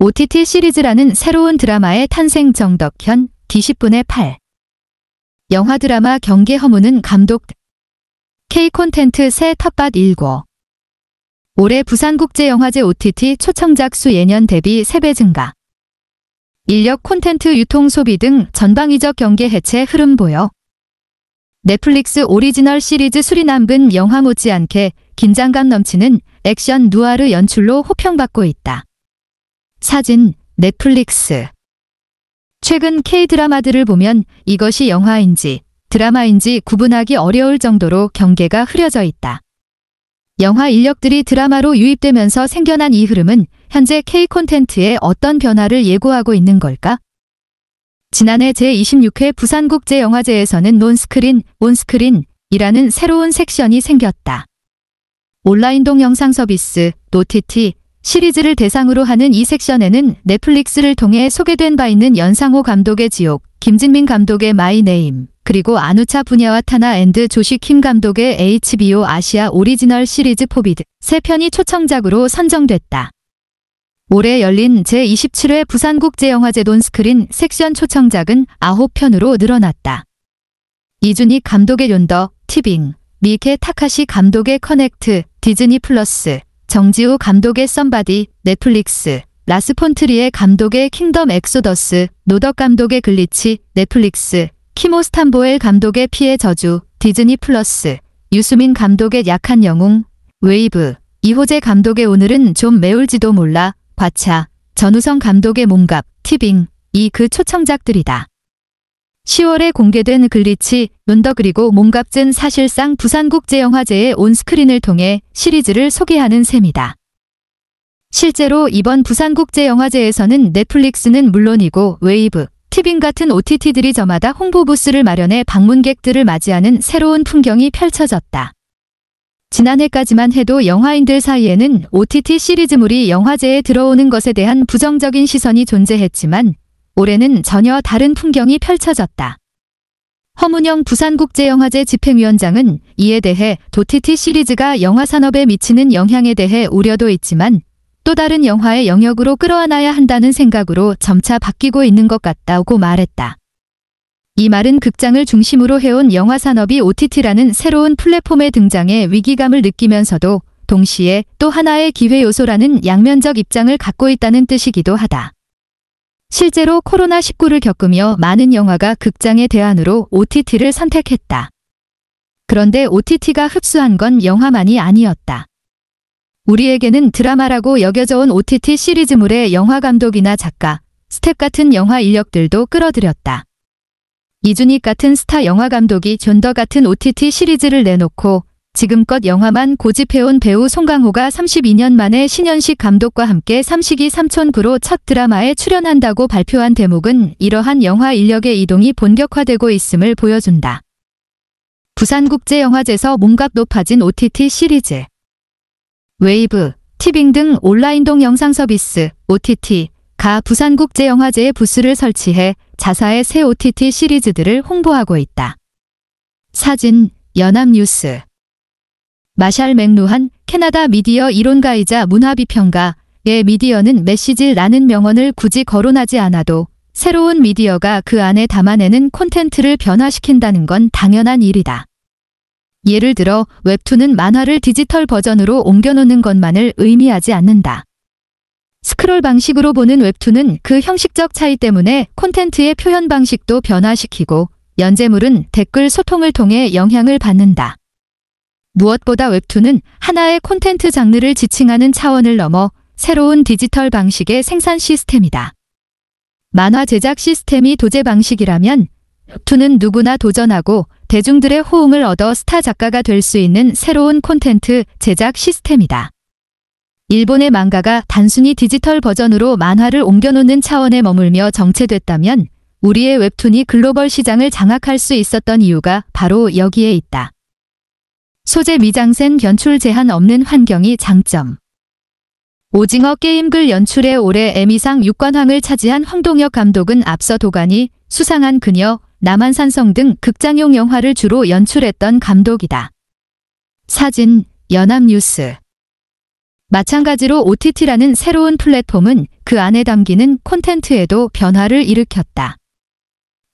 OTT 시리즈라는 새로운 드라마의 탄생. 정덕현, D10분의 8. 영화 드라마 경계 허무는 감독. K콘텐트 새 텃밭 일고. 올해 부산국제영화제 OTT 초청작 수 예년 대비 3배 증가. 인력 콘텐트 유통 소비 등 전방위적 경계 해체 흐름 보여. 넷플릭스 오리지널 시리즈 수리남근 영화 못지않게 긴장감 넘치는 액션 누아르 연출로 호평받고 있다. 사진, 넷플릭스. 최근 K-드라마들을 보면 이것이 영화인지 드라마인지 구분하기 어려울 정도로 경계가 흐려져 있다. 영화 인력들이 드라마로 유입되면서 생겨난 이 흐름은 현재 K-콘텐츠에 어떤 변화를 예고하고 있는 걸까? 지난해 제26회 부산국제영화제에서는 논스크린, 온스크린이라는 새로운 섹션이 생겼다. 온라인 동영상 서비스, OTT, 시리즈를 대상으로 하는 이 섹션에는 넷플릭스를 통해 소개된 바 있는 연상호 감독의 지옥, 김진민 감독의 마이 네임, 그리고 안우차 분야와 타나 앤드 조시 킴 감독의 HBO 아시아 오리지널 시리즈 포비드 3편이 초청작으로 선정됐다. 올해 열린 제27회 부산국제영화제 논스크린 섹션 초청작은 9편으로 늘어났다. 이준익 감독의 욘더, 티빙, 미케 타카시 감독의 커넥트, 디즈니 플러스, 정지우 감독의 썸바디, 넷플릭스, 라스 폰트리에 감독의 킹덤 엑소더스, 노덕 감독의 글리치, 넷플릭스, 키모 스탄보엘 감독의 피의 저주, 디즈니 플러스, 유수민 감독의 약한 영웅, 웨이브, 이호재 감독의 오늘은 좀 매울지도 몰라, 과차, 전우성 감독의 몸값, 티빙, 이 그 초청작들이다. 10월에 공개된 글리치, 논더 그리고 몸값은 사실상 부산국제영화제의 온스크린을 통해 시리즈를 소개하는 셈이다. 실제로 이번 부산국제영화제에서는 넷플릭스는 물론이고 웨이브, 티빙 같은 OTT들이 저마다 홍보 부스를 마련해 방문객들을 맞이하는 새로운 풍경이 펼쳐졌다. 지난해까지만 해도 영화인들 사이에는 OTT 시리즈물이 영화제에 들어오는 것에 대한 부정적인 시선이 존재했지만 올해는 전혀 다른 풍경이 펼쳐졌다. 허문영 부산국제영화제 집행위원장은 이에 대해 OTT 시리즈가 영화산업에 미치는 영향에 대해 우려도 있지만 또 다른 영화의 영역으로 끌어안아야 한다는 생각으로 점차 바뀌고 있는 것 같다고 말했다. 이 말은 극장을 중심으로 해온 영화산업이 OTT라는 새로운 플랫폼의 등장에 위기감을 느끼면서도 동시에 또 하나의 기회 요소라는 양면적 입장을 갖고 있다는 뜻이기도 하다. 실제로 코로나19를 겪으며 많은 영화가 극장의 대안으로 OTT를 선택했다. 그런데 OTT가 흡수한 건 영화만이 아니었다. 우리에게는 드라마라고 여겨져 온 OTT 시리즈물의 영화 감독이나 작가, 스텝 같은 영화 인력들도 끌어들였다. 이준익 같은 스타 영화 감독이 존더 같은 OTT 시리즈를 내놓고 지금껏 영화만 고집해온 배우 송강호가 32년 만에 신현식 감독과 함께 삼식이 삼촌구로 첫 드라마에 출연한다고 발표한 대목은 이러한 영화 인력의 이동이 본격화되고 있음을 보여준다. 부산국제영화제에서 몸값 높아진 OTT 시리즈. 웨이브, 티빙 등 온라인 동영상 서비스, OTT가 부산국제영화제에 부스를 설치해 자사의 새 OTT 시리즈들을 홍보하고 있다. 사진, 연합뉴스. 마샬 맥루한 캐나다 미디어 이론가이자 문화비평가의 미디어는 메시지라는 명언을 굳이 거론하지 않아도 새로운 미디어가 그 안에 담아내는 콘텐츠를 변화시킨다는 건 당연한 일이다. 예를 들어 웹툰은 만화를 디지털 버전으로 옮겨놓는 것만을 의미하지 않는다. 스크롤 방식으로 보는 웹툰은 그 형식적 차이 때문에 콘텐츠의 표현 방식도 변화시키고 연재물은 댓글 소통을 통해 영향을 받는다. 무엇보다 웹툰은 하나의 콘텐츠 장르를 지칭하는 차원을 넘어 새로운 디지털 방식의 생산 시스템이다. 만화 제작 시스템이 도제 방식이라면 웹툰은 누구나 도전하고 대중들의 호응을 얻어 스타 작가가 될 수 있는 새로운 콘텐츠 제작 시스템이다. 일본의 망가가 단순히 디지털 버전으로 만화를 옮겨놓는 차원에 머물며 정체됐다면 우리의 웹툰이 글로벌 시장을 장악할 수 있었던 이유가 바로 여기에 있다. 소재 미장센 연출 제한 없는 환경이 장점. 오징어 게임글 연출에 올해 에미상 6관왕을 차지한 황동혁 감독은 앞서 도가니, 수상한 그녀, 남한산성 등 극장용 영화를 주로 연출했던 감독이다. 사진, 연합뉴스. 마찬가지로 OTT라는 새로운 플랫폼은 그 안에 담기는 콘텐츠에도 변화를 일으켰다.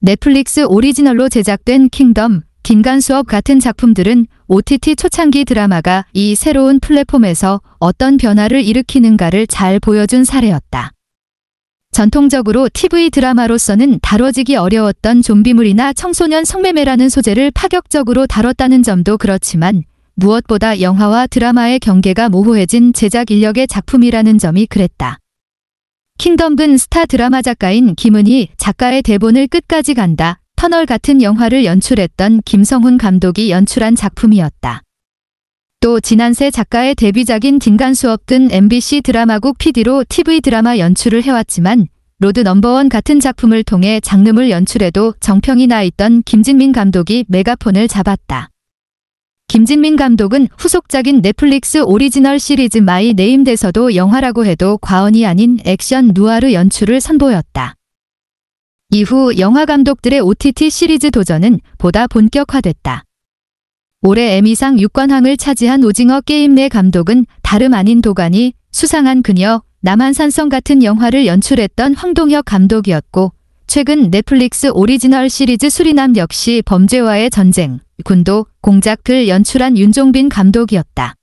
넷플릭스 오리지널로 제작된 킹덤, 김간수업 같은 작품들은 OTT 초창기 드라마가 이 새로운 플랫폼에서 어떤 변화를 일으키는가를 잘 보여준 사례였다. 전통적으로 TV 드라마로서는 다뤄지기 어려웠던 좀비물이나 청소년 성매매라는 소재를 파격적으로 다뤘다는 점도 그렇지만 무엇보다 영화와 드라마의 경계가 모호해진 제작 인력의 작품이라는 점이 그랬다. 킹덤은 스타 드라마 작가인 김은희 작가의 대본을 끝까지 간다. 터널 같은 영화를 연출했던 김성훈 감독이 연출한 작품이었다. 또 지난세 작가의 데뷔작인 딩간수업은 MBC 드라마국 PD로 TV 드라마 연출을 해왔지만 로드 넘버원 같은 작품을 통해 장르물 연출에도 정평이 나 있던 김진민 감독이 메가폰을 잡았다. 김진민 감독은 후속작인 넷플릭스 오리지널 시리즈 마이 네임에서도 영화라고 해도 과언이 아닌 액션 누아르 연출을 선보였다. 이후 영화 감독들의 OTT 시리즈 도전은 보다 본격화됐다. 올해 에미상 6관왕을 차지한 오징어 게임 내 감독은 다름 아닌 도가니, 수상한 그녀, 남한산성 같은 영화를 연출했던 황동혁 감독이었고 최근 넷플릭스 오리지널 시리즈 수리남 역시 범죄와의 전쟁, 군도, 공작을 연출한 윤종빈 감독이었다.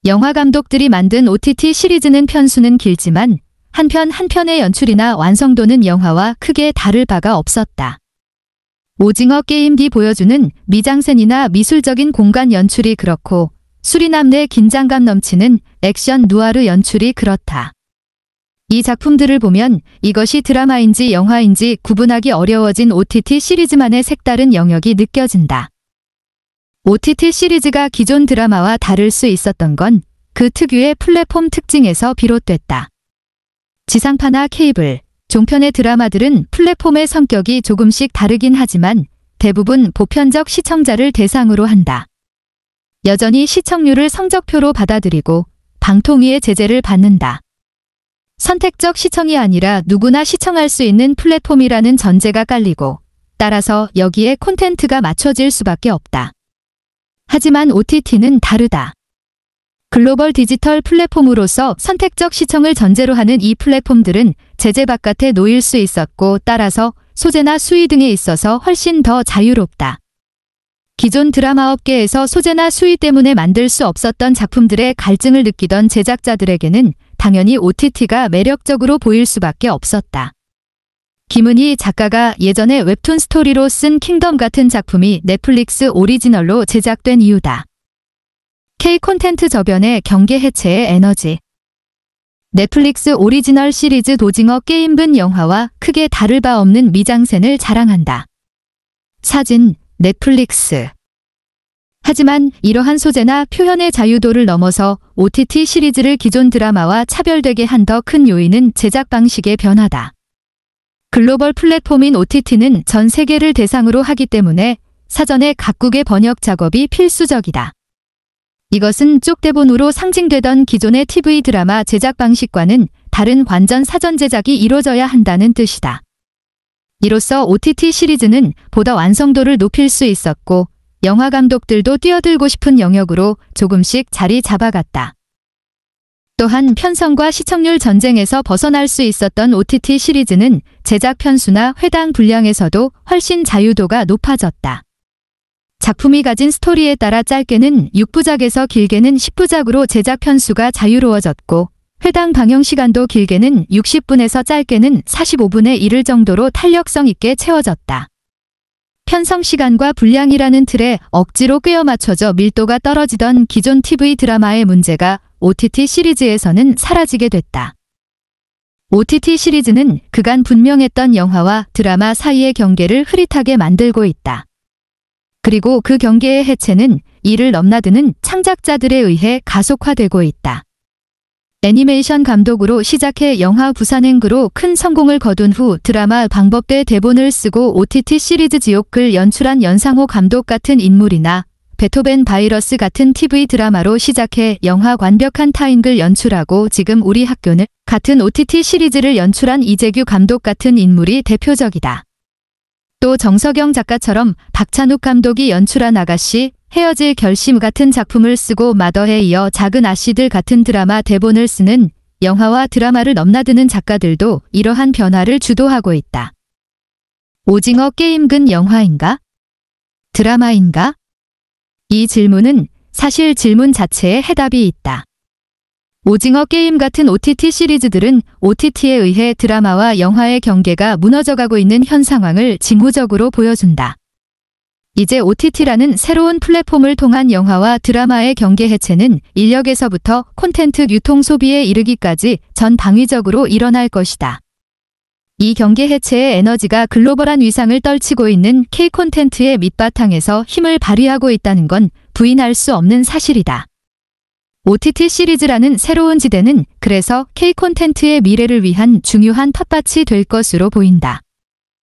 영화 감독들이 만든 OTT 시리즈는 편수는 길지만 한 편 한 편의 연출이나 완성도는 영화와 크게 다를 바가 없었다. 오징어 게임 D 보여주는 미장센이나 미술적인 공간 연출이 그렇고 수리남 내 긴장감 넘치는 액션 누아르 연출이 그렇다. 이 작품들을 보면 이것이 드라마인지 영화인지 구분하기 어려워진 OTT 시리즈만의 색다른 영역이 느껴진다. OTT 시리즈가 기존 드라마와 다를 수 있었던 건 그 특유의 플랫폼 특징에서 비롯됐다. 지상파나 케이블, 종편의 드라마들은 플랫폼의 성격이 조금씩 다르긴 하지만 대부분 보편적 시청자를 대상으로 한다. 여전히 시청률을 성적표로 받아들이고 방통위의 제재를 받는다. 선택적 시청이 아니라 누구나 시청할 수 있는 플랫폼이라는 전제가 깔리고 따라서 여기에 콘텐츠가 맞춰질 수밖에 없다. 하지만 OTT는 다르다. 글로벌 디지털 플랫폼으로서 선택적 시청을 전제로 하는 이 플랫폼들은 제재 바깥에 놓일 수 있었고 따라서 소재나 수위 등에 있어서 훨씬 더 자유롭다. 기존 드라마 업계에서 소재나 수위 때문에 만들 수 없었던 작품들의 갈증을 느끼던 제작자들에게는 당연히 OTT가 매력적으로 보일 수밖에 없었다. 김은희 작가가 예전에 웹툰 스토리로 쓴 킹덤 같은 작품이 넷플릭스 오리지널로 제작된 이유다. K 콘텐츠 저변의 경계 해체의 에너지. 넷플릭스 오리지널 시리즈 오징어 게임은 영화와 크게 다를 바 없는 미장센을 자랑한다. 사진, 넷플릭스. 하지만 이러한 소재나 표현의 자유도를 넘어서 OTT 시리즈를 기존 드라마와 차별되게 한 더 큰 요인은 제작 방식의 변화다. 글로벌 플랫폼인 OTT는 전 세계를 대상으로 하기 때문에 사전에 각국의 번역 작업이 필수적이다. 이것은 쪽대본으로 상징되던 기존의 TV 드라마 제작 방식과는 다른 완전 사전 제작이 이루어져야 한다는 뜻이다. 이로써 OTT 시리즈는 보다 완성도를 높일 수 있었고 영화 감독들도 뛰어들고 싶은 영역으로 조금씩 자리 잡아갔다. 또한 편성과 시청률 전쟁에서 벗어날 수 있었던 OTT 시리즈는 제작 편수나 회당 분량에서도 훨씬 자유도가 높아졌다. 작품이 가진 스토리에 따라 짧게는 6부작에서 길게는 10부작으로 제작 편수가 자유로워졌고 회당 방영 시간도 길게는 60분에서 짧게는 45분에 이를 정도로 탄력성 있게 채워졌다. 편성 시간과 분량이라는 틀에 억지로 꿰어 맞춰져 밀도가 떨어지던 기존 TV 드라마의 문제가 OTT 시리즈에서는 사라지게 됐다. OTT 시리즈는 그간 분명했던 영화와 드라마 사이의 경계를 흐릿하게 만들고 있다. 그리고 그 경계의 해체는 이를 넘나드는 창작자들에 의해 가속화되고 있다. 애니메이션 감독으로 시작해 영화 부산행그로 큰 성공을 거둔 후 드라마 방법대 대본을 쓰고 OTT 시리즈 지옥을 연출한 연상호 감독 같은 인물이나 베토벤 바이러스 같은 TV 드라마로 시작해 영화 완벽한 타인글 연출하고 지금 우리 학교는 같은 OTT 시리즈를 연출한 이재규 감독 같은 인물이 대표적이다. 또 정석영 작가처럼 박찬욱 감독이 연출한 아가씨, 헤어질 결심 같은 작품을 쓰고 마더에 이어 작은 아씨들 같은 드라마 대본을 쓰는 영화와 드라마를 넘나드는 작가들도 이러한 변화를 주도하고 있다. 오징어 게임은 영화인가? 드라마인가? 이 질문은 사실 질문 자체에 해답이 있다. 오징어 게임 같은 OTT 시리즈들은 OTT에 의해 드라마와 영화의 경계가 무너져가고 있는 현 상황을 징후적으로 보여준다. 이제 OTT라는 새로운 플랫폼을 통한 영화와 드라마의 경계 해체는 인력에서부터 콘텐츠 유통 소비에 이르기까지 전방위적으로 일어날 것이다. 이 경계 해체의 에너지가 글로벌한 위상을 떨치고 있는 K-콘텐츠의 밑바탕에서 힘을 발휘하고 있다는 건 부인할 수 없는 사실이다. OTT 시리즈라는 새로운 지대는 그래서 K-콘텐츠의 미래를 위한 중요한 텃밭이 될 것으로 보인다.